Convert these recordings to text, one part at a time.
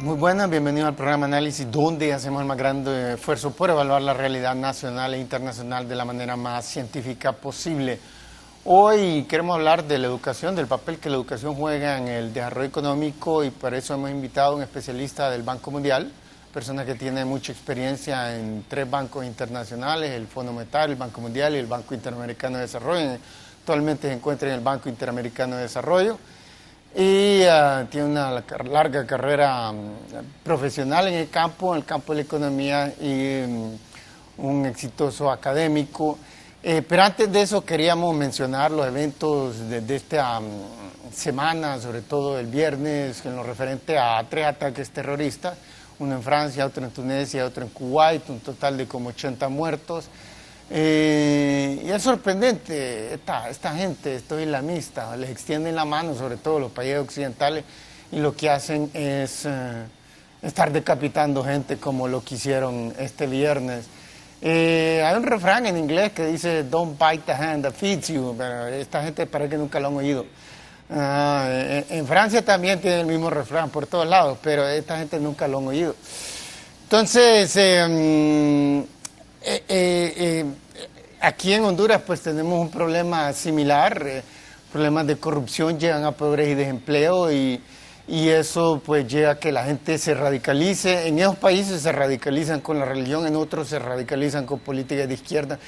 Muy buenas, bienvenido al programa Análisis, donde hacemos el más grande esfuerzo por evaluar la realidad nacional e internacional de la manera más científica posible. Hoy queremos hablar de la educación, del papel que la educación juega en el desarrollo económico, y por eso hemos invitado a un especialista del Banco Mundial, persona que tiene mucha experiencia en 3 bancos internacionales, el Fondo Monetario, el Banco Mundial y el Banco Interamericano de Desarrollo. Actualmente se encuentra en el Banco Interamericano de Desarrollo. Y tiene una larga carrera profesional en el campo de la economía, y un exitoso académico. Pero antes de eso queríamos mencionar los eventos de esta semana, sobre todo el viernes, en lo referente a 3 ataques terroristas, uno en Francia, otro en Tunisia, otro en Kuwait, un total de como 80 muertos. Y es sorprendente, esta gente, estos islamistas, les extienden la mano, sobre todo los países occidentales, y lo que hacen es estar decapitando gente como lo que hicieron este viernes. Hay un refrán en inglés que dice "Don't bite the hand that feeds you", pero esta gente parece que nunca lo han oído. En Francia también tiene el mismo refrán por todos lados, pero esta gente nunca lo han oído. Entonces, aquí en Honduras pues tenemos un problema similar, problemas de corrupción llegan a pobreza y desempleo, y eso pues lleva a que la gente se radicalice. En esos países se radicalizan con la religión, en otros se radicalizan con políticas de izquierda,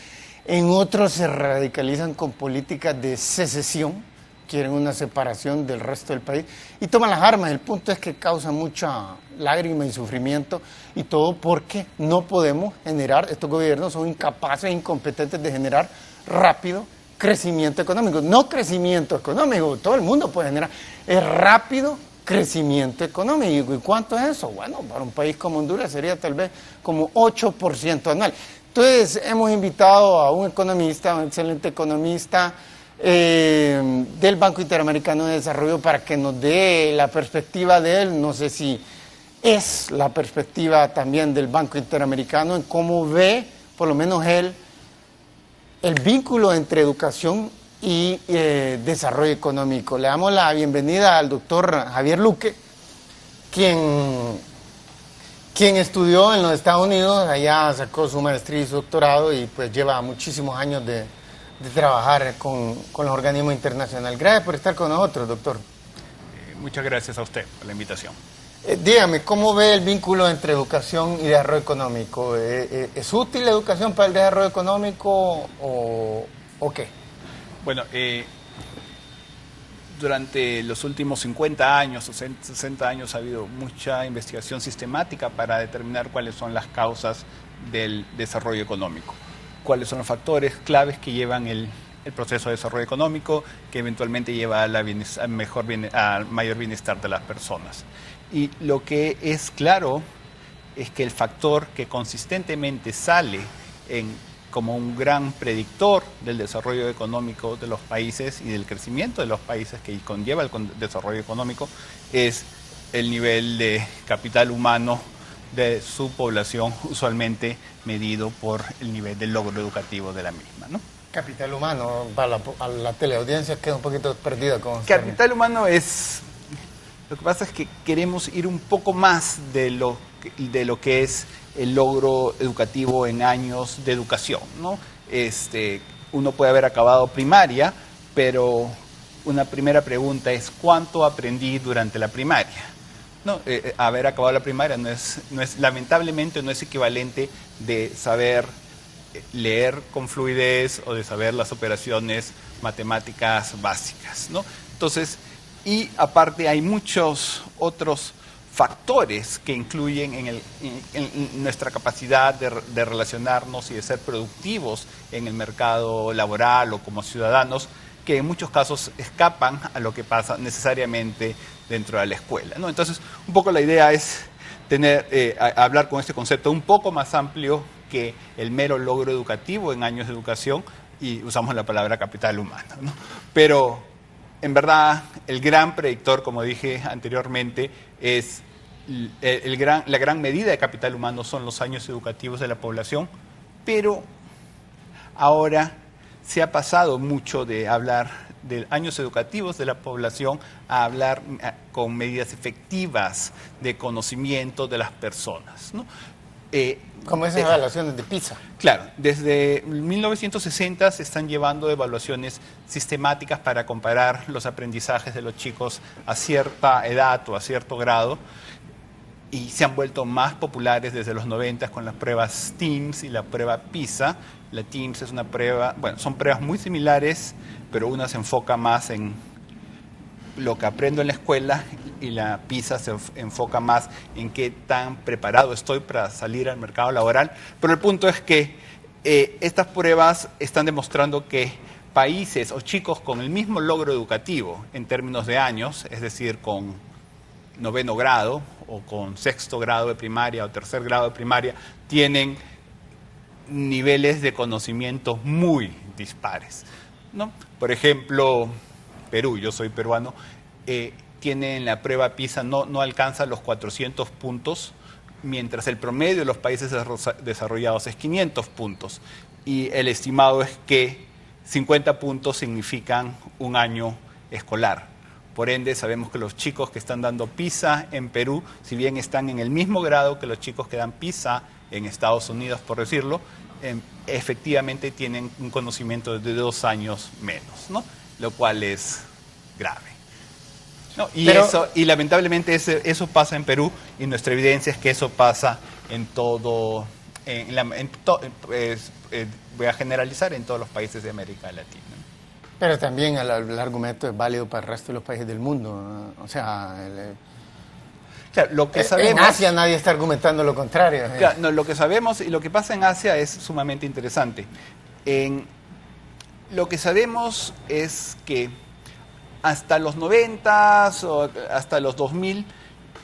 en otros se radicalizan con políticas de secesión, quieren una separación del resto del país y toman las armas. El punto es que causa mucha lágrima y sufrimiento, y todo porque no podemos generar, estos gobiernos son incapaces e incompetentes de generar rápido crecimiento económico. No crecimiento económico, todo el mundo puede generar, es rápido crecimiento económico. ¿Y cuánto es eso? Bueno, para un país como Honduras sería tal vez como 8% anual. Entonces hemos invitado a un economista, un excelente economista, del Banco Interamericano de Desarrollo, para que nos dé la perspectiva de él. No sé si es la perspectiva también del Banco Interamericano en cómo ve, por lo menos él, el vínculo entre educación y desarrollo económico. Le damos la bienvenida al doctor Javier Luque, quien estudió en los Estados Unidos, allá sacó su maestría y su doctorado, y pues lleva muchísimos años de trabajar con los organismos internacionales. Gracias por estar con nosotros, doctor. Muchas gracias a usted por la invitación. Dígame, ¿cómo ve el vínculo entre educación y desarrollo económico? ¿Es útil la educación para el desarrollo económico o qué? Bueno, durante los últimos 50 años, 60 años, ha habido mucha investigación sistemática para determinar cuáles son las causas del desarrollo económico, cuáles son los factores claves que llevan el proceso de desarrollo económico, que eventualmente lleva al mayor bienestar de las personas. Y lo que es claro es que el factor que consistentemente sale como un gran predictor del desarrollo económico de los países y del crecimiento de los países que conlleva el desarrollo económico es el nivel de capital humano de su población, usualmente medido por el nivel del logro educativo de la misma, ¿no? Capital humano, para la teleaudiencia queda un poquito perdida con capital humano es... Lo que pasa es que queremos ir un poco más de lo que es el logro educativo en años de educación, ¿no? Uno puede haber acabado primaria, pero una primera pregunta es ¿cuánto aprendí durante la primaria? No, haber acabado la primaria lamentablemente no es equivalente de saber leer con fluidez o de saber las operaciones matemáticas básicas, ¿no? Entonces, y aparte hay muchos otros factores que influyen en nuestra capacidad de relacionarnos y de ser productivos en el mercado laboral o como ciudadanos, que en muchos casos escapan a lo que pasa necesariamente dentro de la escuela, ¿no? Entonces, un poco la idea es hablar con este concepto un poco más amplio que el mero logro educativo en años de educación, y usamos la palabra capital humano, ¿no? Pero, en verdad, el gran predictor, como dije anteriormente, es la gran medida de capital humano son los años educativos de la población, pero ahora se ha pasado mucho de hablar de años educativos de la población a hablar con medidas efectivas de conocimiento de las personas, ¿no? Como esas evaluaciones de PISA. Claro, desde 1960 se están llevando evaluaciones sistemáticas para comparar los aprendizajes de los chicos a cierta edad o a cierto grado, y se han vuelto más populares desde los 90 con las pruebas TIMSS y la prueba PISA. La TIMSS es una prueba, bueno, son pruebas muy similares, pero una se enfoca más en lo que aprendo en la escuela y la PISA se enfoca más en qué tan preparado estoy para salir al mercado laboral. Pero el punto es que estas pruebas están demostrando que países o chicos con el mismo logro educativo en términos de años, es decir, con 9º grado o con 6º grado de primaria o 3er grado de primaria, tienen niveles de conocimiento muy dispares, ¿no? Por ejemplo, Perú, yo soy peruano, tiene en la prueba PISA no alcanza los 400 puntos, mientras el promedio de los países desarrollados es 500 puntos. Y el estimado es que 50 puntos significan un año escolar. Por ende, sabemos que los chicos que están dando PISA en Perú, si bien están en el mismo grado que los chicos que dan PISA en Estados Unidos, por decirlo, efectivamente tienen un conocimiento de 2 años menos, ¿no? Lo cual es grave, ¿no? Y lamentablemente eso pasa en Perú, y nuestra evidencia es que eso pasa en todo, voy a generalizar, en todos los países de América Latina. Pero también el argumento es válido para el resto de los países del mundo, ¿no? O sea, claro, lo que sabemos, en Asia nadie está argumentando lo contrario. Claro, no, lo que sabemos y lo que pasa en Asia es sumamente interesante. Lo que sabemos es que hasta los 90 o hasta los 2000,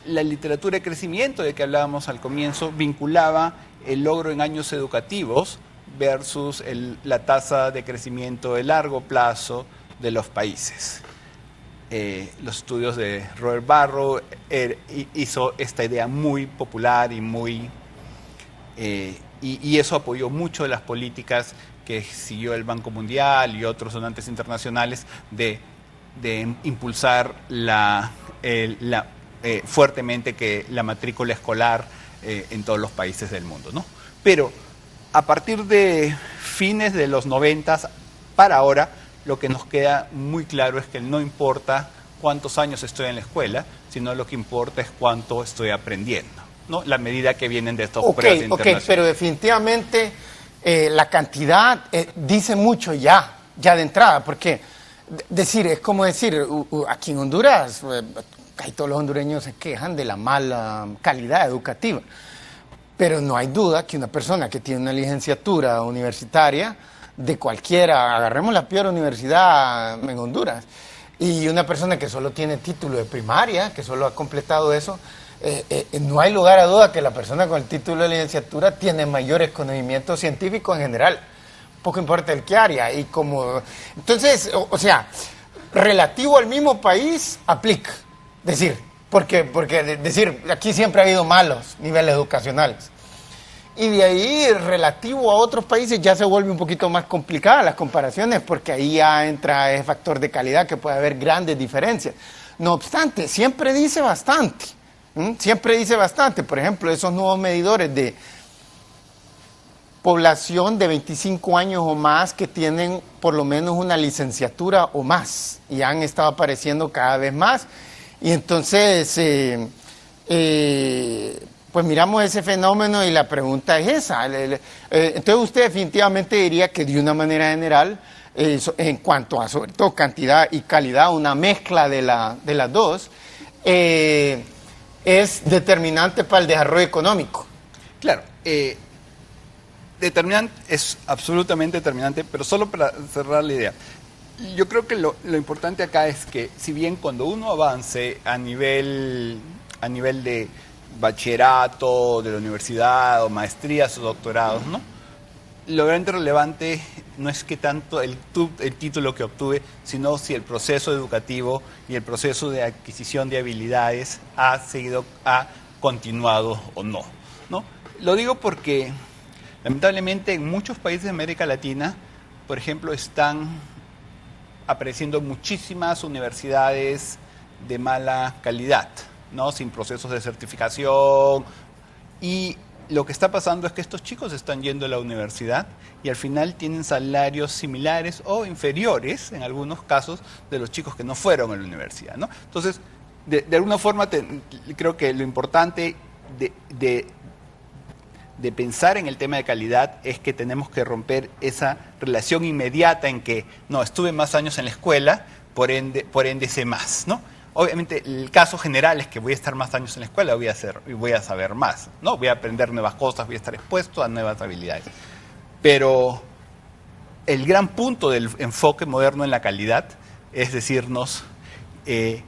la literatura de crecimiento de que hablábamos al comienzo vinculaba el logro en años educativos versus la tasa de crecimiento de largo plazo de los países. Los estudios de Robert Barro hizo esta idea muy popular y eso apoyó mucho de las políticas que siguió el Banco Mundial y otros donantes internacionales de impulsar fuertemente que la matrícula escolar en todos los países del mundo, ¿no? Pero a partir de fines de los 90 para ahora, lo que nos queda muy claro es que no importa cuántos años estoy en la escuela, sino lo que importa es cuánto estoy aprendiendo, ¿no? La medida que vienen de estos pruebas internacionales. Pero definitivamente la cantidad dice mucho ya de entrada, porque es como decir, aquí en Honduras, casi todos los hondureños se quejan de la mala calidad educativa. Pero no hay duda que una persona que tiene una licenciatura universitaria de cualquiera, agarremos la peor universidad en Honduras, y una persona que solo tiene título de primaria, que solo ha completado eso, no hay lugar a duda que la persona con el título de licenciatura tiene mayores conocimientos científicos en general, poco importa el qué área. Entonces, o sea, relativo al mismo país, aplica. Porque aquí siempre ha habido malos niveles educacionales. Y de ahí, relativo a otros países, ya se vuelve un poquito más complicada las comparaciones, porque ahí ya entra ese factor de calidad que puede haber grandes diferencias. No obstante, siempre dice bastante. Por ejemplo, esos nuevos medidores de población de 25 años o más que tienen por lo menos una licenciatura o más, y han estado apareciendo cada vez más. Y entonces, pues miramos ese fenómeno y la pregunta es esa. Entonces usted definitivamente diría que de una manera general, en cuanto a sobre todo cantidad y calidad, una mezcla de las dos, es determinante para el desarrollo económico. Claro, determinante, es absolutamente determinante, pero solo para cerrar la idea. Yo creo que lo importante acá es que, si bien cuando uno avance a nivel de bachillerato, de la universidad, o maestrías o doctorados, ¿no? Lo realmente relevante no es que tanto el título que obtuve, sino si el proceso educativo y el proceso de adquisición de habilidades ha continuado o no, ¿no? Lo digo porque, lamentablemente, en muchos países de América Latina, por ejemplo, están apareciendo muchísimas universidades de mala calidad, ¿no? Sin procesos de certificación. Y lo que está pasando es que estos chicos están yendo a la universidad y al final tienen salarios similares o inferiores, en algunos casos, de los chicos que no fueron a la universidad, ¿no? Entonces, de alguna forma, creo que lo importante de pensar en el tema de calidad es que tenemos que romper esa relación inmediata en que, no, estuve más años en la escuela, por ende sé más, ¿no? Obviamente, el caso general es que voy a estar más años en la escuela y voy a saber más, ¿no? Voy a aprender nuevas cosas, voy a estar expuesto a nuevas habilidades. Pero el gran punto del enfoque moderno en la calidad es decirnos que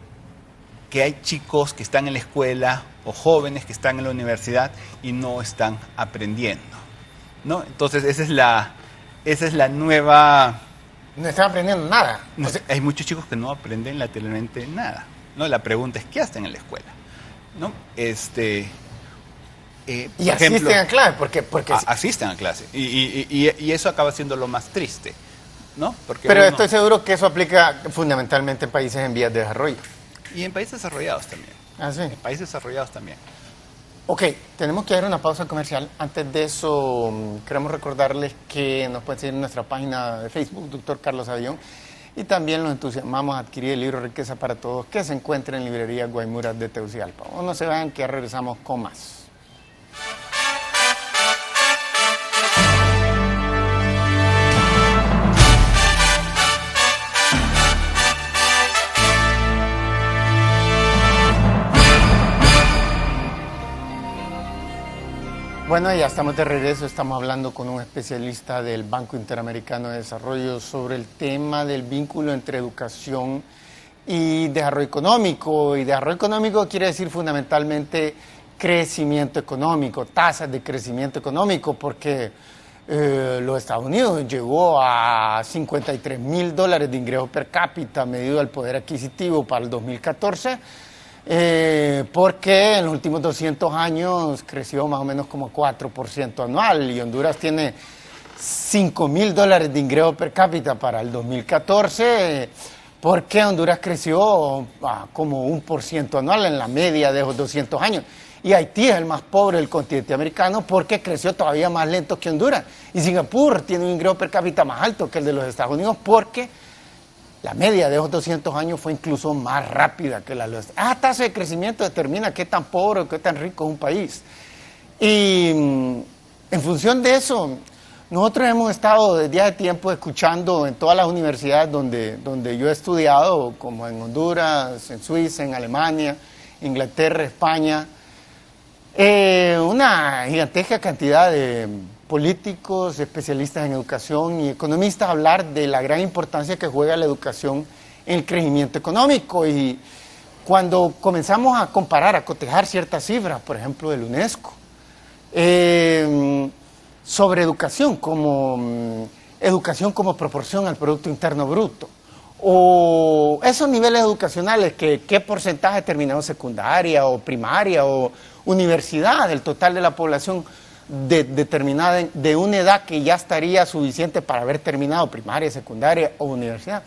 hay chicos que están en la escuela o jóvenes que están en la universidad y no están aprendiendo, ¿no? Entonces, esa es la nueva... No están aprendiendo nada. No, hay muchos chicos que no aprenden lateralmente nada, ¿no? La pregunta es, ¿qué hacen en la escuela? ¿No? Y asisten a clase, porque asisten a clase. Y eso acaba siendo lo más triste, ¿no? Porque pero estoy seguro que eso aplica fundamentalmente en países en vías de desarrollo. Y en países desarrollados también. Ah, sí. En países desarrollados también. Ok, tenemos que dar una pausa comercial. Antes de eso, queremos recordarles que nos pueden seguir en nuestra página de Facebook, Dr. Carlos Avión, y también los entusiasmamos a adquirir el libro Riqueza para Todos, que se encuentra en librería Guaymuras de Tegucigalpa. O no se vayan, que ya regresamos con más. Bueno, ya estamos de regreso, estamos hablando con un especialista del Banco Interamericano de Desarrollo sobre el tema del vínculo entre educación y desarrollo económico. Y desarrollo económico quiere decir fundamentalmente crecimiento económico, tasas de crecimiento económico, porque los Estados Unidos llegó a $53,000 de ingreso per cápita medido al poder adquisitivo para el 2014. Porque en los últimos 200 años creció más o menos como 4% anual y Honduras tiene $5,000 de ingreso per cápita para el 2014, porque Honduras creció como 1% anual en la media de esos 200 años. Y Haití es el más pobre del continente americano porque creció todavía más lento que Honduras. Y Singapur tiene un ingreso per cápita más alto que el de los Estados Unidos porque la media de esos 200 años fue incluso más rápida que la de los... Esa tasa de crecimiento determina qué tan pobre o qué tan rico es un país. Y en función de eso, nosotros hemos estado desde hace tiempo escuchando en todas las universidades donde yo he estudiado, como en Honduras, en Suiza, en Alemania, Inglaterra, España, una gigantesca cantidad de políticos, especialistas en educación y economistas hablar de la gran importancia que juega la educación en el crecimiento económico. Y cuando comenzamos a comparar, a cotejar ciertas cifras, por ejemplo del UNESCO, sobre educación como proporción al Producto Interno Bruto, o esos niveles educacionales, qué porcentaje terminó secundaria o primaria o universidad del total de la población determinada de una edad que ya estaría suficiente para haber terminado primaria, secundaria o universidad.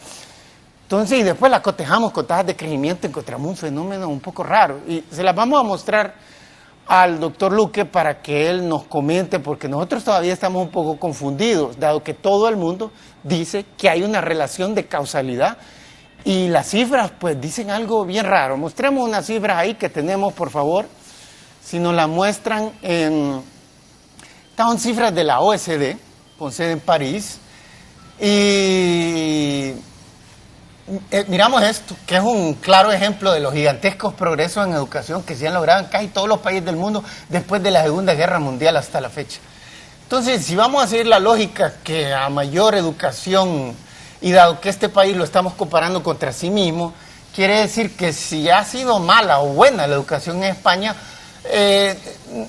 Entonces, y después la cotejamos con tasas de crecimiento, encontramos un fenómeno un poco raro. Y se las vamos a mostrar al doctor Luque para que él nos comente, porque nosotros todavía estamos un poco confundidos, dado que todo el mundo dice que hay una relación de causalidad y las cifras pues dicen algo bien raro. Mostremos unas cifras ahí que tenemos, por favor, si nos la muestran Estaban cifras de la OECD, con sede en París, y miramos esto, que es un claro ejemplo de los gigantescos progresos en educación que se han logrado en casi todos los países del mundo después de la Segunda Guerra Mundial hasta la fecha. Entonces, si vamos a seguir la lógica que a mayor educación, y dado que este país lo estamos comparando contra sí mismo, quiere decir que si ha sido mala o buena la educación en España,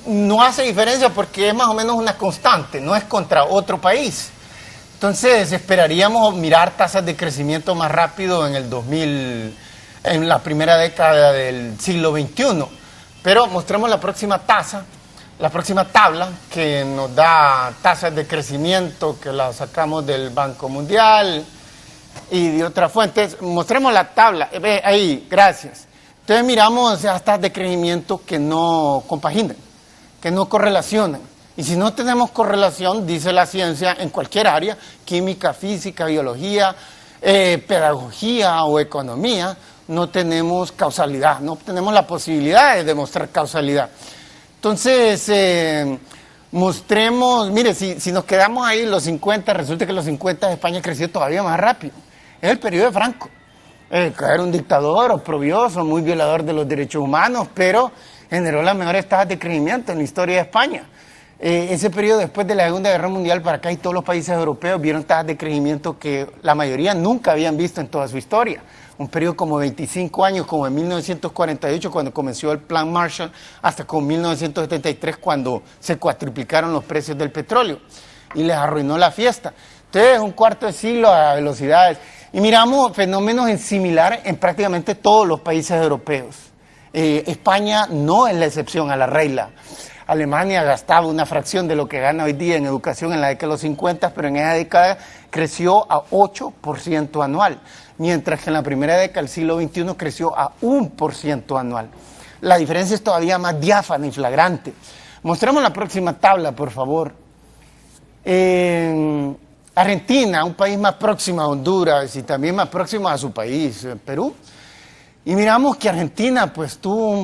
no hace diferencia porque es más o menos una constante, no es contra otro país. Entonces esperaríamos mirar tasas de crecimiento más rápido en la primera década del siglo XXI. Pero mostremos la próxima tabla que nos da tasas de crecimiento que la sacamos del Banco Mundial y de otras fuentes. Mostremos la tabla, ve ahí, gracias. Entonces miramos estas de crecimiento que no compaginan, que no correlacionan. Y si no tenemos correlación, dice la ciencia, en cualquier área, química, física, biología, pedagogía o economía, no tenemos causalidad, no tenemos la posibilidad de demostrar causalidad. Entonces, mostremos, mire, si nos quedamos ahí los 50, resulta que los 50 de España creció todavía más rápido. Es el periodo de Franco. Era un dictador oprobioso, muy violador de los derechos humanos, pero generó las mejores tasas de crecimiento en la historia de España. Ese periodo después de la Segunda Guerra Mundial para acá y todos los países europeos vieron tasas de crecimiento que la mayoría nunca habían visto en toda su historia. Un periodo como 25 años, como en 1948 cuando comenzó el Plan Marshall, hasta con 1973 cuando se cuatriplicaron los precios del petróleo y les arruinó la fiesta. Entonces, un cuarto de siglo a velocidades. Y miramos fenómenos similares en prácticamente todos los países europeos. España no es la excepción a la regla. Alemania gastaba una fracción de lo que gana hoy día en educación en la década de los 50, pero en esa década creció a 8% anual, mientras que en la primera década del siglo XXI creció a 1% anual. La diferencia es todavía más diáfana y flagrante. Mostremos la próxima tabla, por favor. Argentina, un país más próximo a Honduras y también más próximo a su país, Perú. Y miramos que Argentina pues tuvo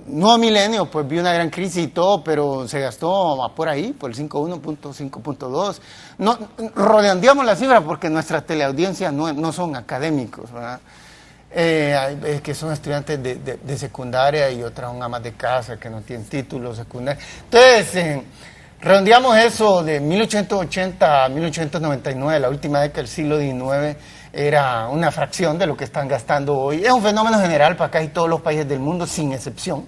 nuevo milenio, pues vio una gran crisis y todo, pero se gastó por ahí, por el 5.1, 5.2. No, redondeamos la cifra porque nuestras teleaudiencias no son académicos, ¿verdad? Que son estudiantes de secundaria y otras son amas de casa que no tienen título secundario. Entonces, redondeamos eso de 1880 a 1899, la última década del siglo XIX, era una fracción de lo que están gastando hoy. Es un fenómeno general para casi todos los países del mundo, sin excepción.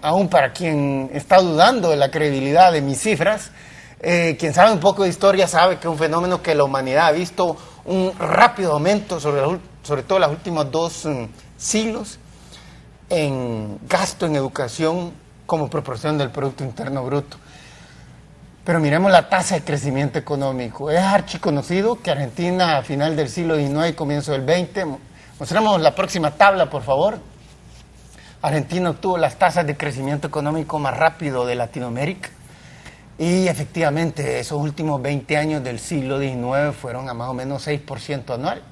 Aún para quien está dudando de la credibilidad de mis cifras, quien sabe un poco de historia sabe que es un fenómeno que la humanidad ha visto un rápido aumento, sobre todo en los últimos 2 siglos, en gasto en educación como proporción del Producto Interno Bruto. Pero miremos la tasa de crecimiento económico. Es archiconocido que Argentina a final del siglo XIX y comienzo del XX, mostremos la próxima tabla, por favor. Argentina obtuvo las tasas de crecimiento económico más rápido de Latinoamérica y efectivamente esos últimos 20 años del siglo XIX fueron a más o menos 6% anual.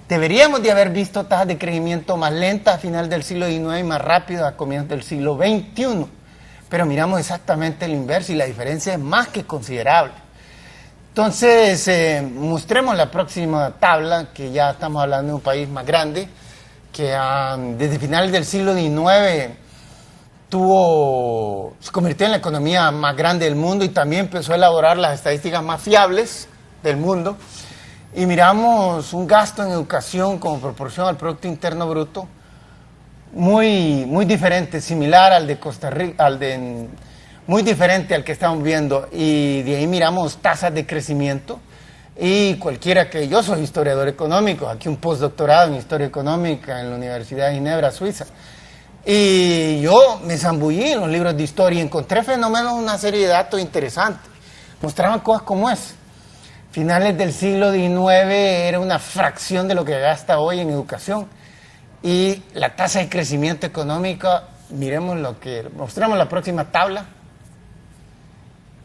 Deberíamos de haber visto tasas de crecimiento más lentas a final del siglo XIX y más rápido a comienzos del siglo XXI. Pero miramos exactamente el inverso y la diferencia es más que considerable. Entonces, mostremos la próxima tabla, que ya estamos hablando de un país más grande, que desde finales del siglo XIX se convirtió en la economía más grande del mundo y también empezó a elaborar las estadísticas más fiables del mundo. Y miramos un gasto en educación como proporción al Producto Interno Bruto, muy diferente, similar al de Costa Rica, muy diferente al que estamos viendo, y de ahí miramos tasas de crecimiento, y cualquiera que, yo soy historiador económico, aquí un postdoctorado en historia económica en la Universidad de Ginebra, Suiza, y yo me zambullí en los libros de historia y encontré fenómenos, una serie de datos interesantes, mostraban cosas como es. Finales del siglo XIX era una fracción de lo que gasta hoy en educación. Y la tasa de crecimiento económico, miremos mostramos la próxima tabla,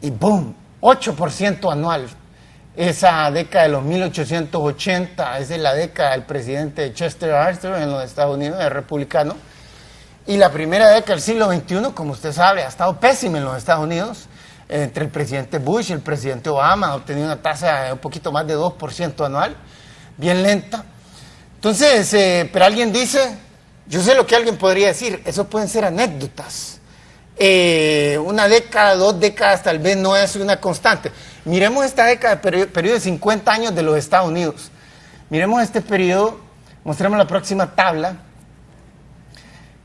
y ¡boom! 8% anual. Esa década de los 1880, esa es la década del presidente Chester Arthur en los Estados Unidos, el republicano. Y la primera década del siglo XXI, como usted sabe, ha estado pésima en los Estados Unidos. Entre el presidente Bush y el presidente Obama ha obtenido una tasa de un poquito más de 2% anual, bien lenta. Entonces, pero alguien dice, yo sé lo que alguien podría decir, eso pueden ser anécdotas. Una década, 2 décadas tal vez no es una constante. Miremos esta década, periodo de 50 años de los Estados Unidos. Miremos este periodo, mostremos la próxima tabla.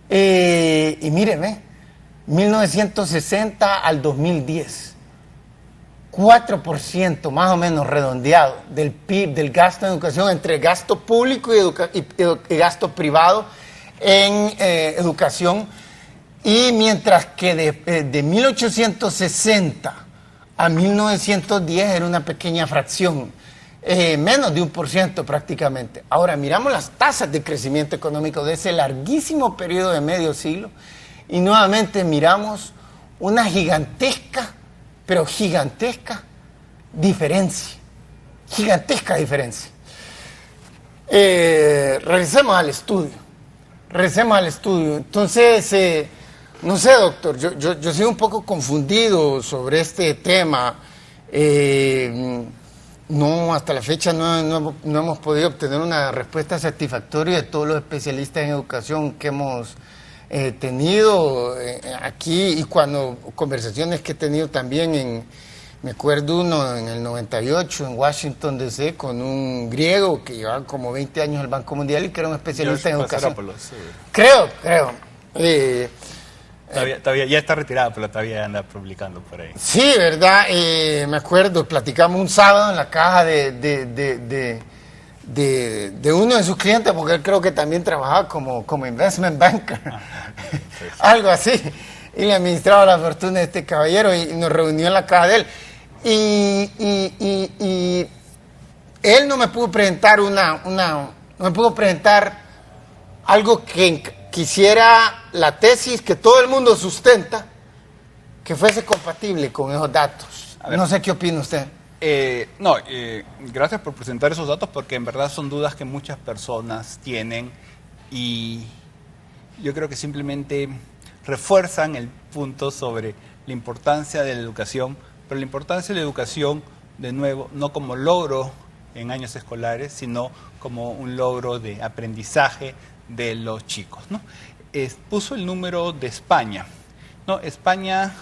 Y mírenme, 1960 al 2010. 4% más o menos redondeado del PIB, del gasto en educación, entre gasto público y gasto privado en educación. Y mientras que de 1860 a 1910 era una pequeña fracción, menos de 1% prácticamente. Ahora miramos las tasas de crecimiento económico de ese larguísimo periodo de medio siglo y nuevamente miramos una gigantesca, pero gigantesca diferencia. Gigantesca diferencia. Regresemos al estudio. Entonces, no sé, doctor, yo soy un poco confundido sobre este tema. No, hasta la fecha no hemos podido obtener una respuesta satisfactoria de todos los especialistas en educación que hemos tenido aquí, y cuando conversaciones que he tenido también me acuerdo uno en el 98 en Washington DC con un griego que llevaba como 20 años en el Banco Mundial y que era un especialista en educación. Sí. Creo. Todavía ya está retirado, pero todavía anda publicando por ahí. Sí, ¿verdad? Me acuerdo, platicamos un sábado en la caja de uno de sus clientes, porque él creo que también trabajaba como investment banker, sí. Algo así, y le administraba la fortuna de este caballero y nos reunió en la caja de él. Y él no me pudo presentar no me pudo presentar algo que quisiera la tesis que todo el mundo sustenta, que fuese compatible con esos datos. No sé qué opina usted. Gracias por presentar esos datos, porque en verdad son dudas que muchas personas tienen y yo creo que simplemente refuerzan el punto sobre la importancia de la educación, pero la importancia de la educación, de nuevo, no como logro en años escolares, sino como un logro de aprendizaje de los chicos, ¿no? Puso el número de España, ¿no? España,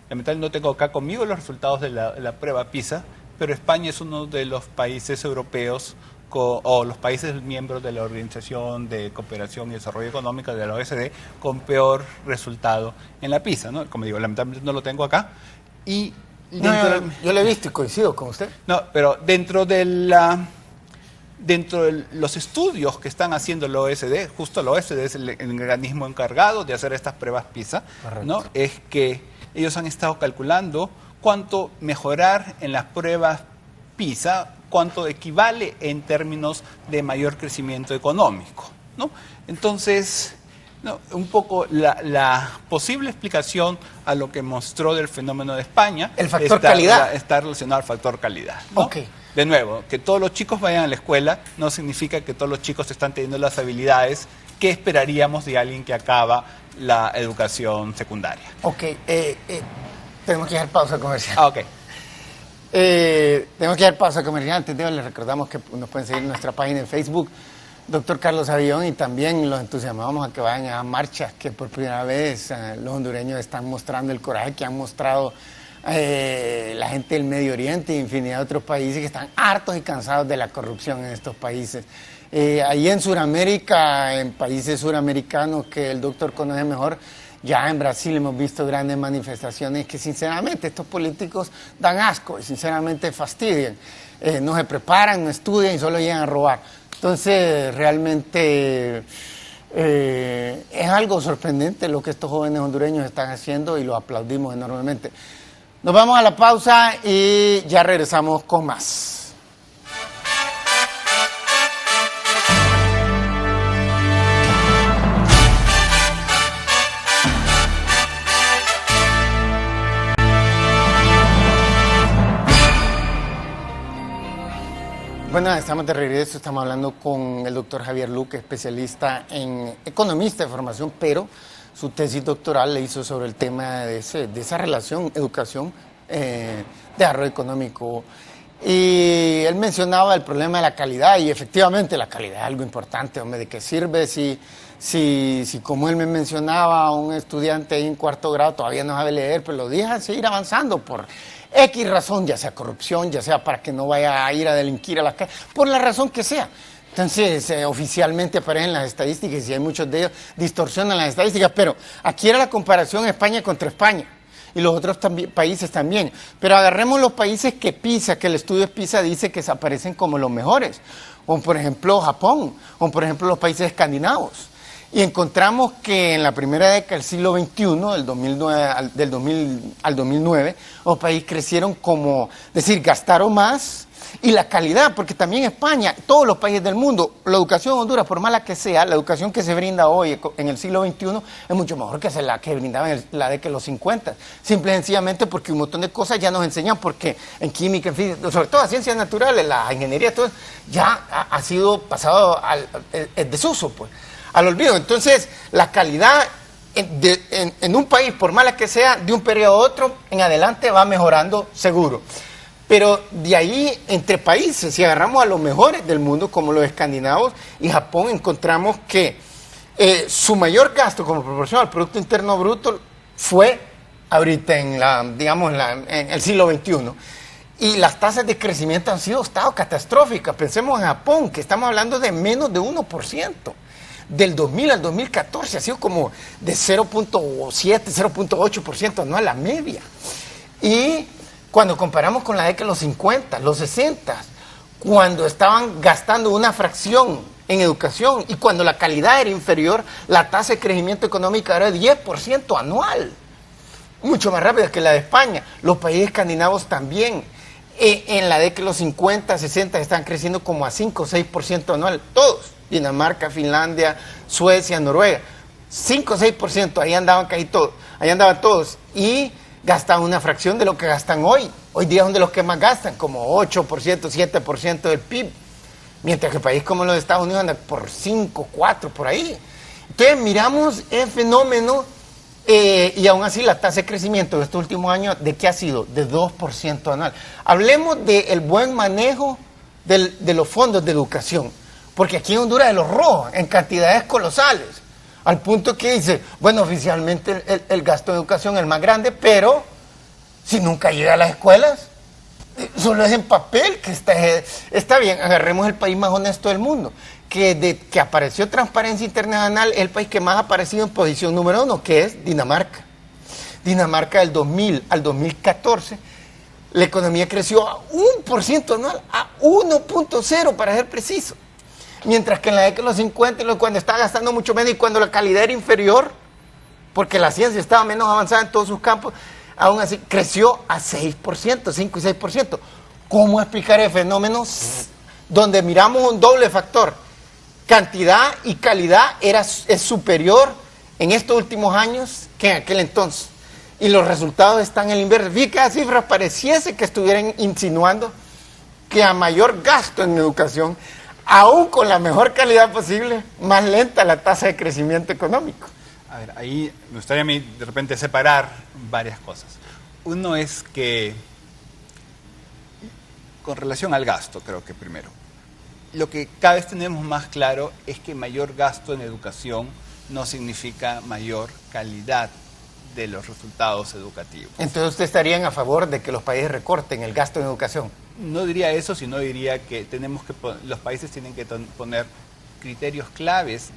lamentablemente no tengo acá conmigo los resultados de la prueba PISA, pero España es uno de los países europeos o los países miembros de la Organización de Cooperación y Desarrollo Económico de la OECD con peor resultado en la PISA, ¿no? Como digo, lamentablemente no lo tengo acá. Y yo lo he visto y coincido con usted. No, pero dentro de los estudios que están haciendo la OECD, justo la OECD es el organismo encargado de hacer estas pruebas PISA, ¿no? Es que ellos han estado calculando cuánto mejorar en las pruebas PISA, cuánto equivale en términos de mayor crecimiento económico, ¿no? Entonces, un poco la posible explicación a lo que mostró del fenómeno de España, el factor calidad está relacionado al factor calidad, ¿no? Okay. De nuevo, que todos los chicos vayan a la escuela no significa que todos los chicos están teniendo las habilidades que esperaríamos de alguien que acaba la educación secundaria. Ok, tenemos que dar pausa comercial. Ok. Tenemos que dar pausa comercial. Antes de eso, les recordamos que nos pueden seguir en nuestra página en Facebook, Dr. Carlos Avión, y también los entusiasmamos a que vayan a marchas que por primera vez los hondureños están mostrando el coraje que han mostrado la gente del Medio Oriente e infinidad de otros países que están hartos y cansados de la corrupción en estos países. Ahí en Sudamérica, en países suramericanos que el doctor conoce mejor, ya en Brasil hemos visto grandes manifestaciones que sinceramente estos políticos dan asco y sinceramente fastidian. No se preparan, no estudian y solo llegan a robar. Entonces realmente es algo sorprendente lo que estos jóvenes hondureños están haciendo y lo aplaudimos enormemente. Nos vamos a la pausa y ya regresamos con más. Bueno, estamos de regreso, estamos hablando con el doctor Javier Luque, especialista en economista de formación, pero su tesis doctoral le hizo sobre el tema de esa relación educación, desarrollo económico. Y él mencionaba el problema de la calidad, y efectivamente la calidad es algo importante, hombre, ¿de qué sirve si como él me mencionaba, un estudiante ahí en cuarto grado todavía no sabe leer, pero lo dejan seguir avanzando por X razón, ya sea corrupción, ya sea para que no vaya a ir a delinquir a la calle, por la razón que sea? Entonces, oficialmente aparecen las estadísticas y hay muchos de ellos distorsionan las estadísticas, pero aquí era la comparación España contra España y los otros países también. Pero agarremos los países que PISA, que el estudio PISA dice que se aparecen como los mejores, como por ejemplo Japón, o por ejemplo los países escandinavos. Y encontramos que en la primera década del siglo XXI, al 2009, los países crecieron como, es decir, gastaron más, y la calidad, porque también España, todos los países del mundo, la educación en Honduras, por mala que sea, la educación que se brinda hoy en el siglo XXI es mucho mejor que la que brindaba en la década de los 50. Simple y sencillamente porque un montón de cosas ya nos enseñan, porque en química, en física, sobre todo en ciencias naturales, la ingeniería, todo ya ha sido pasado al desuso, pues, al olvido. Entonces, la calidad en un país, por mala que sea, de un periodo a otro, en adelante va mejorando seguro. Pero de ahí, entre países, si agarramos a los mejores del mundo, como los escandinavos y Japón, encontramos que su mayor gasto como proporción al Producto Interno Bruto fue ahorita en el siglo XXI. Y las tasas de crecimiento han sido catastróficas. Pensemos en Japón, que estamos hablando de menos de 1%. Del 2000 al 2014 ha sido como de 0.7, 0.8% anual la media. Y cuando comparamos con la década de los 50, los 60, cuando estaban gastando una fracción en educación y cuando la calidad era inferior, la tasa de crecimiento económico era de 10% anual, mucho más rápida que la de España. Los países escandinavos también, en la década de los 50, 60, están creciendo como a 5 o 6% anual, todos, Dinamarca, Finlandia, Suecia, Noruega, 5 o 6%, ahí andaban todos, y gastaban una fracción de lo que gastan hoy. Hoy día son de los que más gastan, como 8%, 7% del PIB. Mientras que países como los Estados Unidos andan por 5, 4, por ahí. Entonces miramos el fenómeno y aún así la tasa de crecimiento de estos últimos años, ¿de qué ha sido? De 2% anual. Hablemos del buen manejo de los fondos de educación. Porque aquí en Honduras los roban en cantidades colosales. Al punto que dice, bueno, oficialmente el gasto de educación es el más grande, pero si nunca llega a las escuelas, solo es en papel que está bien. Agarremos el país más honesto del mundo, que desde que apareció Transparencia Internacional es el país que más ha aparecido en posición número 1, que es Dinamarca. Dinamarca del 2000 al 2014, la economía creció a 1% anual, a 1.0 para ser preciso. Mientras que en la década de los 50, cuando estaba gastando mucho menos y cuando la calidad era inferior, porque la ciencia estaba menos avanzada en todos sus campos, aún así creció a 6%, 5 y 6%. ¿Cómo explicar el fenómeno donde miramos un doble factor? Cantidad y calidad es superior en estos últimos años que en aquel entonces. Y los resultados están en el inverso. Fíjate que las cifras pareciese que estuvieran insinuando que a mayor gasto en educación, aún con la mejor calidad posible, más lenta la tasa de crecimiento económico. A ver, ahí me gustaría a mí de repente separar varias cosas. Uno es que, con relación al gasto, creo que primero, lo que cada vez tenemos más claro es que mayor gasto en educación no significa mayor calidad de los resultados educativos. Entonces, ¿usted estaría a favor de que los países recorten el gasto en educación? No diría eso, sino diría que los países tienen que poner criterios claves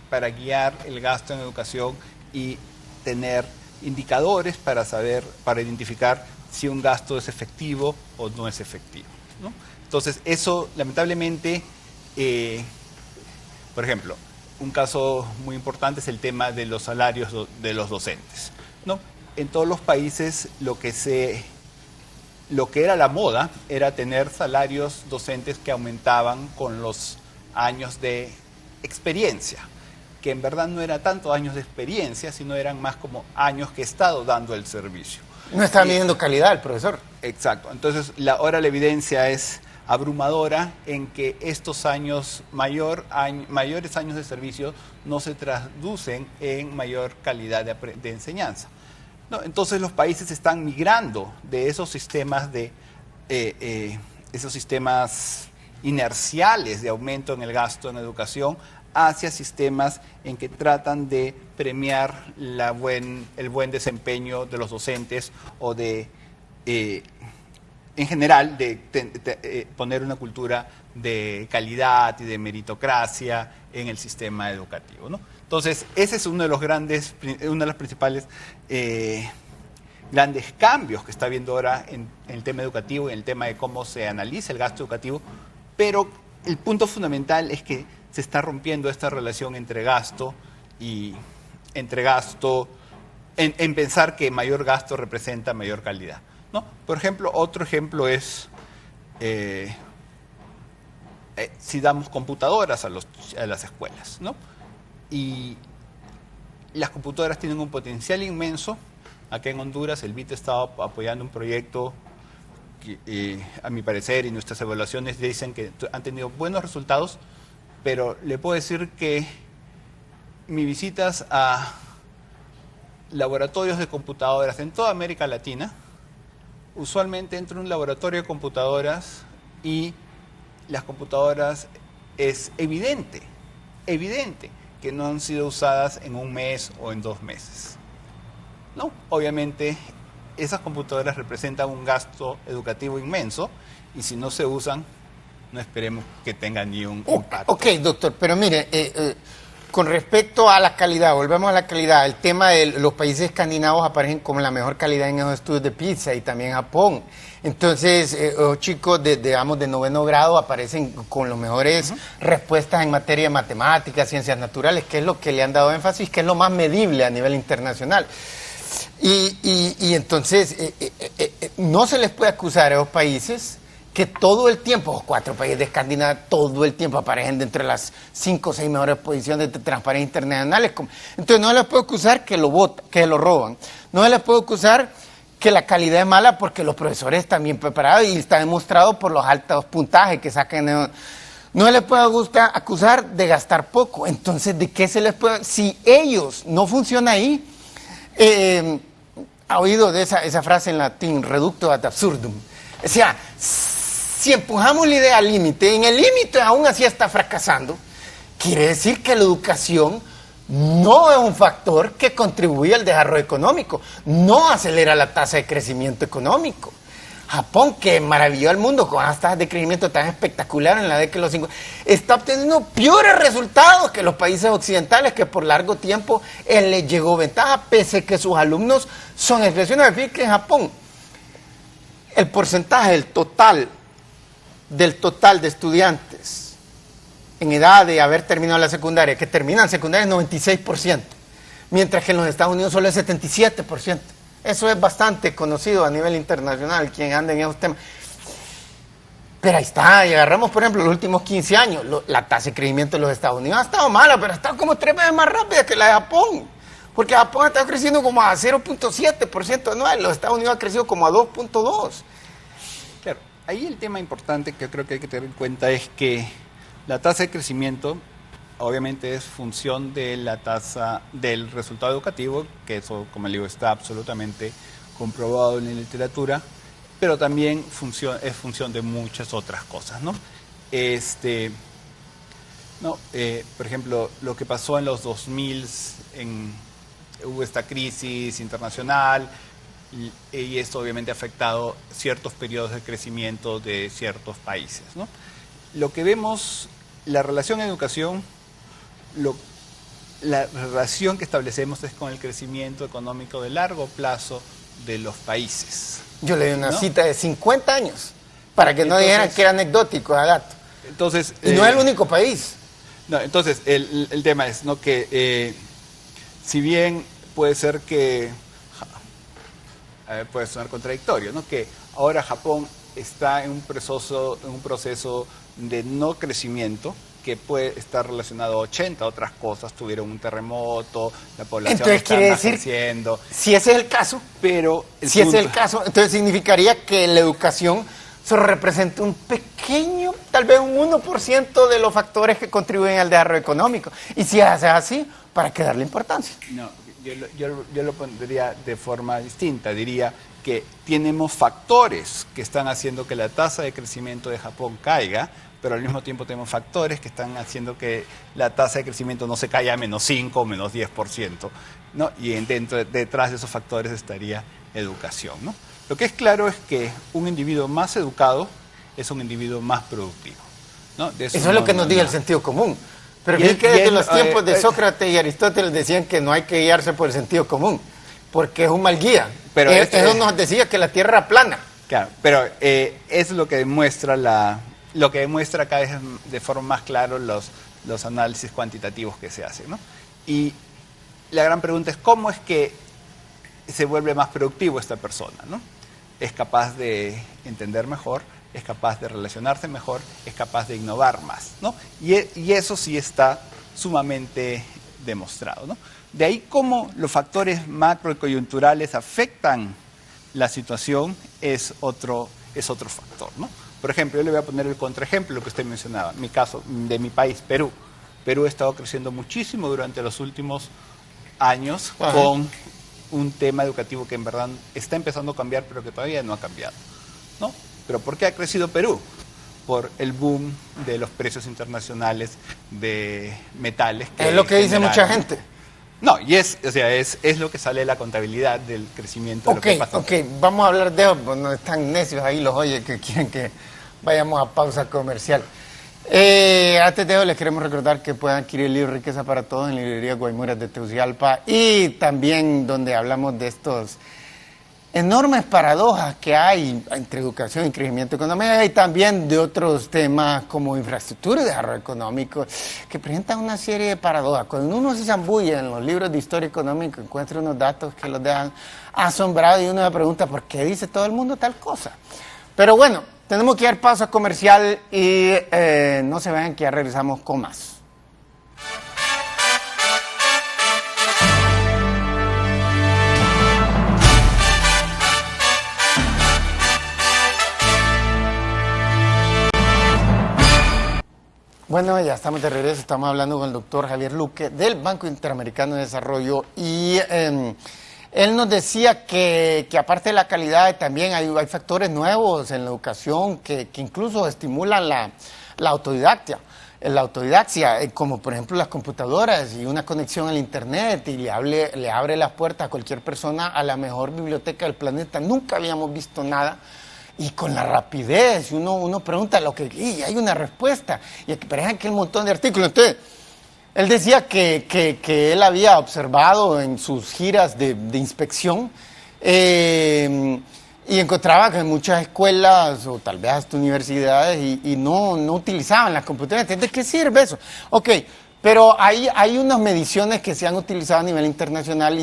para guiar el gasto en educación y tener indicadores para identificar si un gasto es efectivo o no es efectivo, ¿no? Entonces, eso lamentablemente, por ejemplo, un caso muy importante es el tema de los salarios de los docentes, ¿no? En todos los países lo que era la moda era tener salarios docentes que aumentaban con los años de experiencia, que en verdad no era tanto años de experiencia, sino eran más como años que he estado dando el servicio. No está midiendo calidad el profesor. Exacto. Entonces, ahora la evidencia es abrumadora en que estos años, mayores años de servicio no se traducen en mayor calidad de enseñanza, ¿no? Entonces los países están migrando de esos sistemas inerciales de aumento en el gasto en educación hacia sistemas en que tratan de premiar el buen desempeño de los docentes o en general, de poner una cultura de calidad y de meritocracia en el sistema educativo, ¿no? Entonces, ese es uno de los principales grandes cambios que está habiendo ahora en el tema educativo y en el tema de cómo se analiza el gasto educativo, pero el punto fundamental es que se está rompiendo esta relación entre gasto en pensar que mayor gasto representa mayor calidad, ¿no? Por ejemplo, otro ejemplo es si damos computadoras a las escuelas, ¿no? Y las computadoras tienen un potencial inmenso. Acá en Honduras el BIT estaba apoyando un proyecto que, a mi parecer, y nuestras evaluaciones dicen que han tenido buenos resultados, pero le puedo decir que mis visitas a laboratorios de computadoras en toda América Latina, usualmente entro en un laboratorio de computadoras y las computadoras es evidente que no han sido usadas en un mes o en 2 meses. No, obviamente esas computadoras representan un gasto educativo inmenso y si no se usan, no esperemos que tengan ni un impacto. Ok, doctor, pero mire, con respecto a la calidad, volvemos a la calidad, el tema de los países escandinavos aparecen como la mejor calidad en esos estudios de PISA y también Japón. Entonces, los chicos digamos, de 9º grado aparecen con las mejores respuestas en materia de matemáticas, ciencias naturales, que es lo que le han dado énfasis, que es lo más medible a nivel internacional. Y entonces, no se les puede acusar a esos países que todo el tiempo, los 4 países de Escandinavia, todo el tiempo aparecen dentro de las 5 o 6 mejores posiciones de transparencia internacionales. Entonces, no se les puede acusar que lo roban. No se les puede acusar que la calidad es mala porque los profesores están bien preparados y está demostrado por los altos puntajes que sacan. No se les puede acusar de gastar poco. Entonces, ¿de qué se les puede...? Si ellos no funcionan ahí, ha oído de esa frase en latín, reducto ad absurdum. O sea, si empujamos la idea al límite, en el límite aún así está fracasando, quiere decir que la educación no es un factor que contribuye al desarrollo económico, no acelera la tasa de crecimiento económico. Japón, que maravilló al mundo con unas tasas de crecimiento tan espectaculares en la década de los 50, está obteniendo peores resultados que los países occidentales, que por largo tiempo les llegó ventaja, pese a que sus alumnos son expresiones. Es decir, que en Japón el porcentaje del total de estudiantes en edad de haber terminado la secundaria, que terminan secundaria, es 96%, mientras que en los Estados Unidos solo es 77%. Eso es bastante conocido a nivel internacional, quien anda en esos temas. Pero ahí está, y agarramos, por ejemplo, los últimos 15 años, la tasa de crecimiento de los Estados Unidos ha estado mala, pero ha estado como 3 veces más rápida que la de Japón. Porque Japón ha estado creciendo como a 0.7% anual, los Estados Unidos ha crecido como a 2.2%. Claro, ahí el tema importante que creo que hay que tener en cuenta es que la tasa de crecimiento obviamente es función de la tasa del resultado educativo, que eso, como le digo, está absolutamente comprobado en la literatura, pero también es función de muchas otras cosas, ¿no? Por ejemplo, lo que pasó en los 2000, hubo esta crisis internacional y esto obviamente ha afectado ciertos periodos de crecimiento de ciertos países, ¿no? Lo que vemos, la relación educación, la relación que establecemos es con el crecimiento económico de largo plazo de los países. Yo le di una cita de 50 años para que no dijeran que era anecdótico, dato. Entonces, y no es el único país. No, entonces, el tema es, ¿no?, que si bien puede ser que puede sonar contradictorio, ¿no?, que ahora Japón está en un proceso de no crecimiento, que puede estar relacionado a 80 otras cosas, tuvieron un terremoto, la población entonces, está quiere decir, creciendo. Si ese es el caso, si ese es el caso, entonces significaría que la educación solo representa un pequeño, tal vez un 1% de los factores que contribuyen al desarrollo económico. Y si es así, ¿para qué darle importancia? No, yo lo pondría de forma distinta, diría que tenemos factores que están haciendo que la tasa de crecimiento de Japón caiga, pero al mismo tiempo tenemos factores que están haciendo que la tasa de crecimiento no se caiga a -5 o -10%, ¿no? Y detrás de esos factores estaría educación, ¿no? Lo que es claro es que un individuo más educado es un individuo más productivo, ¿no? Eso es lo que nos dice el sentido común. Pero fíjate que desde los tiempos de Sócrates y Aristóteles decían que no hay que guiarse por el sentido común, porque es un mal guía. Pero eso nos decía que la Tierra era plana. Claro, pero es lo que demuestra acá es de forma más clara los análisis cuantitativos que se hacen, ¿no? Y la gran pregunta es cómo es que se vuelve más productivo esta persona, ¿no? Es capaz de entender mejor, es capaz de relacionarse mejor, es capaz de innovar más, ¿no? Y eso sí está sumamente demostrado, ¿no? De ahí cómo los factores macro y coyunturales afectan la situación es otro factor, ¿no? Por ejemplo, yo le voy a poner el contraejemplo, lo que usted mencionaba, en mi caso, de mi país, Perú. Perú ha estado creciendo muchísimo durante los últimos años con un tema educativo que en verdad está empezando a cambiar, pero que todavía no ha cambiado, ¿no? ¿Pero por qué ha crecido Perú? Por el boom de los precios internacionales de metales. Es lo que dice mucha gente. No, y es lo que sale de la contabilidad del crecimiento de lo que pasa. Ok, vamos a hablar de eso, pues no están necios ahí los oyes que quieren que vayamos a pausa comercial. Antes de eso les queremos recordar que pueden adquirir el libro Riqueza para Todos en librería Guaymuras de Tegucigalpa y también donde hablamos de estos enormes paradojas que hay entre educación y crecimiento económico y también de otros temas como infraestructura y desarrollo económico que presentan una serie de paradojas. Cuando uno se zambulla en los libros de historia económica encuentra unos datos que los dejan asombrados y uno se pregunta ¿por qué dice todo el mundo tal cosa? Pero bueno, tenemos que dar pausa comercial y no se vayan que ya regresamos con más. Bueno, ya estamos de regreso, estamos hablando con el doctor Javier Luque del Banco Interamericano de Desarrollo y él nos decía que aparte de la calidad también hay factores nuevos en la educación que incluso estimulan la autodidactia. La autodidaxia, como por ejemplo las computadoras y una conexión al internet y le abre las puertas a cualquier persona a la mejor biblioteca del planeta. Nunca habíamos visto nada. Y con la rapidez, uno pregunta lo que... y hay una respuesta. Y aparecen aquel montón de artículos. Entonces, él decía que él había observado en sus giras de inspección y encontraba que en muchas escuelas o tal vez hasta universidades y no utilizaban las computadoras. ¿De qué sirve eso? Ok, pero hay unas mediciones que se han utilizado a nivel internacional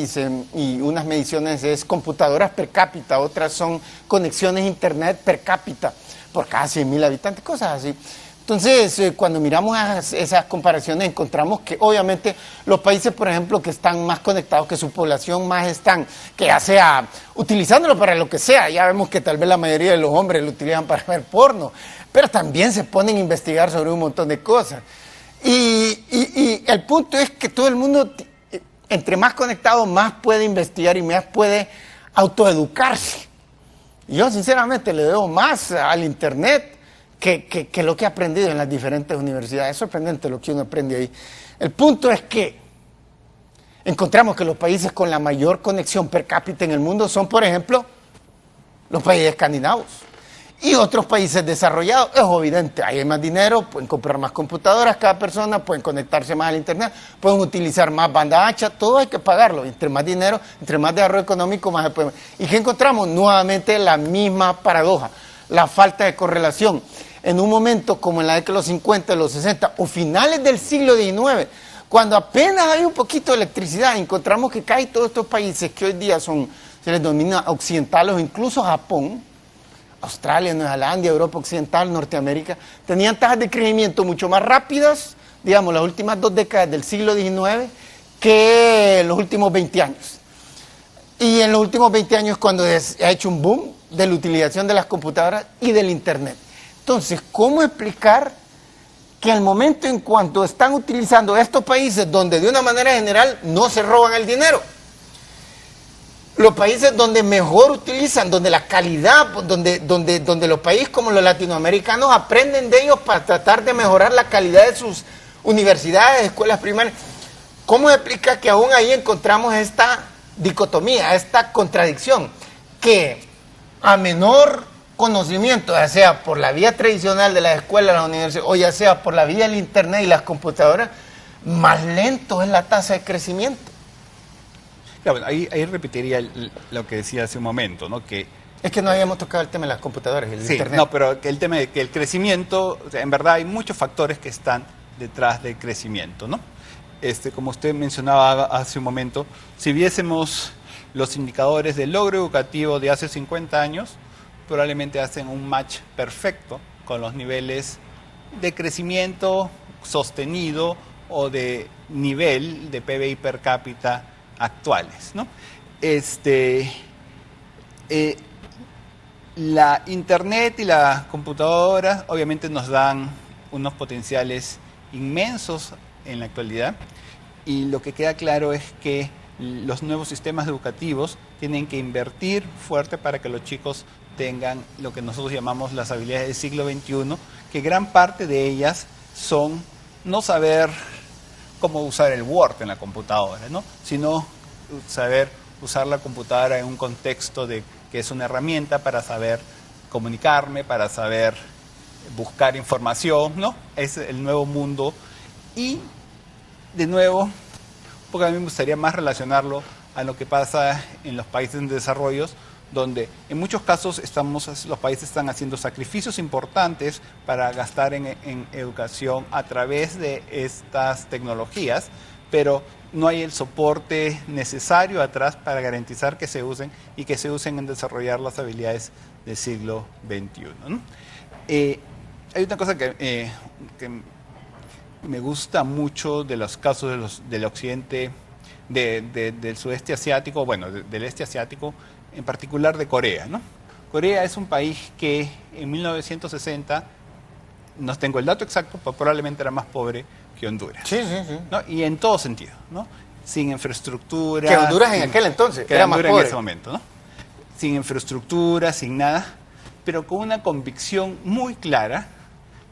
y unas mediciones es computadoras per cápita, otras son conexiones a internet per cápita por cada 100.000 habitantes, cosas así. Entonces, cuando miramos esas comparaciones encontramos que obviamente los países, por ejemplo, que están más conectados, que su población más están, que ya sea utilizándolo para lo que sea, ya vemos que tal vez la mayoría de los hombres lo utilizan para ver porno, pero también se ponen a investigar sobre un montón de cosas. Y el punto es que todo el mundo, entre más conectado, más puede investigar y más puede autoeducarse. Y yo sinceramente le debo más al internet que lo que he aprendido en las diferentes universidades. Es sorprendente lo que uno aprende ahí. El punto es que encontramos que los países con la mayor conexión per cápita en el mundo son, por ejemplo, los países escandinavos. Y otros países desarrollados, es evidente, hay más dinero, pueden comprar más computadoras cada persona, pueden conectarse más al internet, pueden utilizar más banda ancha, todo hay que pagarlo. Entre más dinero, entre más desarrollo económico, más se puede. ¿Y qué encontramos? Nuevamente la misma paradoja, la falta de correlación. En un momento como en la década de los 50, los 60 o finales del siglo XIX, cuando apenas hay un poquito de electricidad, encontramos que casi todos estos países que hoy día se les denomina occidentales o incluso Japón, Australia, Nueva Zelanda, Europa Occidental, Norteamérica, tenían tasas de crecimiento mucho más rápidas, digamos, las últimas 2 décadas del siglo XIX, que los últimos 20 años. Y en los últimos 20 años cuando ha hecho un boom de la utilización de las computadoras y del internet. Entonces, ¿cómo explicar que al momento en cuanto están utilizando estos países donde de una manera general no se roban el dinero? Los países donde mejor utilizan, donde la calidad, donde los países como los latinoamericanos aprenden de ellos para tratar de mejorar la calidad de sus universidades, escuelas primarias. ¿Cómo explica que aún ahí encontramos esta dicotomía, esta contradicción? Que a menor conocimiento, ya sea por la vía tradicional de las escuelas, las universidades, o ya sea por la vía del internet y las computadoras, más lento es la tasa de crecimiento. Claro, bueno, ahí repetiría lo que decía hace un momento, ¿no? Que es que no habíamos tocado el tema de las computadoras y el sí, internet. No, pero que el tema de que el crecimiento, o sea, en verdad hay muchos factores que están detrás del crecimiento, ¿no? Como usted mencionaba hace un momento, si viésemos los indicadores del logro educativo de hace 50 años, probablemente hacen un match perfecto con los niveles de crecimiento sostenido o de nivel de PBI per cápita actuales, ¿no? La internet y la computadora obviamente nos dan unos potenciales inmensos en la actualidad, y lo que queda claro es que los nuevos sistemas educativos tienen que invertir fuerte para que los chicos tengan lo que nosotros llamamos las habilidades del siglo XXI, que gran parte de ellas son no saber cómo usar el Word en la computadora, ¿no? Sino saber usar la computadora en un contexto de que es una herramienta para saber comunicarme, para saber buscar información, ¿no? Es el nuevo mundo. Y, de nuevo, porque a mí me gustaría más relacionarlo a lo que pasa en los países en desarrollo, donde en muchos casos los países están haciendo sacrificios importantes para gastar en educación a través de estas tecnologías, pero no hay el soporte necesario atrás para garantizar que se usen y que se usen en desarrollar las habilidades del siglo XXI, ¿no? Hay una cosa que me gusta mucho de los casos del occidente, del sudeste asiático, bueno, del este asiático, en particular de Corea, ¿no? Corea es un país que en 1960, no tengo el dato exacto, pero probablemente era más pobre que Honduras. Sí, sí, sí. ¿No? Y en todo sentido, ¿no? Sin infraestructura. Que Honduras en aquel entonces que era más Honduras pobre. en ese momento, ¿no? Sin infraestructura, sin nada, pero con una convicción muy clara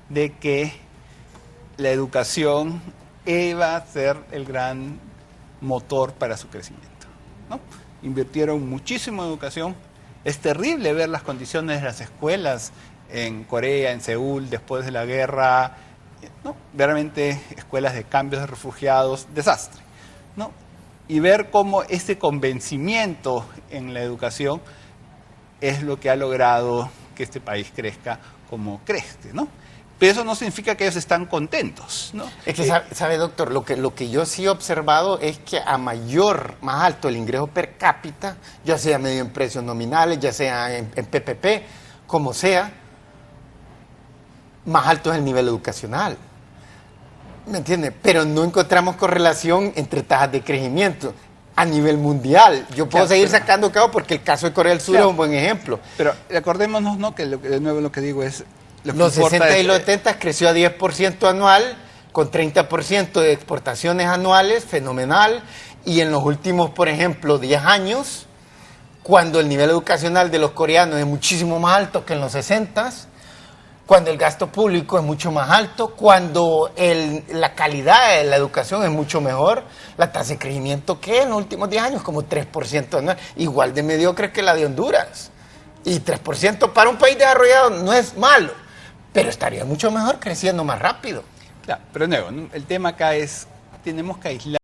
de que la educación iba a ser el gran motor para su crecimiento, ¿no? Invirtieron muchísimo en educación. Es terrible ver las condiciones de las escuelas en Corea, en Seúl, después de la guerra, ¿no? Realmente escuelas de cambios de refugiados, desastre, ¿no? Y ver cómo ese convencimiento en la educación es lo que ha logrado que este país crezca como crece, ¿no? Pero eso no significa que ellos están contentos, ¿no? Es que, sabe, doctor, lo que yo sí he observado es que a más alto el ingreso per cápita, ya sea medio en precios nominales, ya sea en PPP, como sea, más alto es el nivel educacional. ¿Me entiende? Pero no encontramos correlación entre tasas de crecimiento a nivel mundial. Yo puedo seguir sacando cabo porque el caso de Corea del Sur es un buen ejemplo. Pero acordémonos, ¿no? Que de nuevo lo que digo es... Los 60 y los 70 creció a 10% anual, con 30% de exportaciones anuales, fenomenal. Y en los últimos, por ejemplo, 10 años, cuando el nivel educacional de los coreanos es muchísimo más alto que en los 60, cuando el gasto público es mucho más alto, cuando la calidad de la educación es mucho mejor, la tasa de crecimiento que en los últimos 10 años, como 3% anual, igual de mediocre que la de Honduras. Y 3% para un país desarrollado no es malo, pero estaría mucho mejor creciendo más rápido. Claro, pero nuevo, ¿no? El tema acá es, tenemos que aislar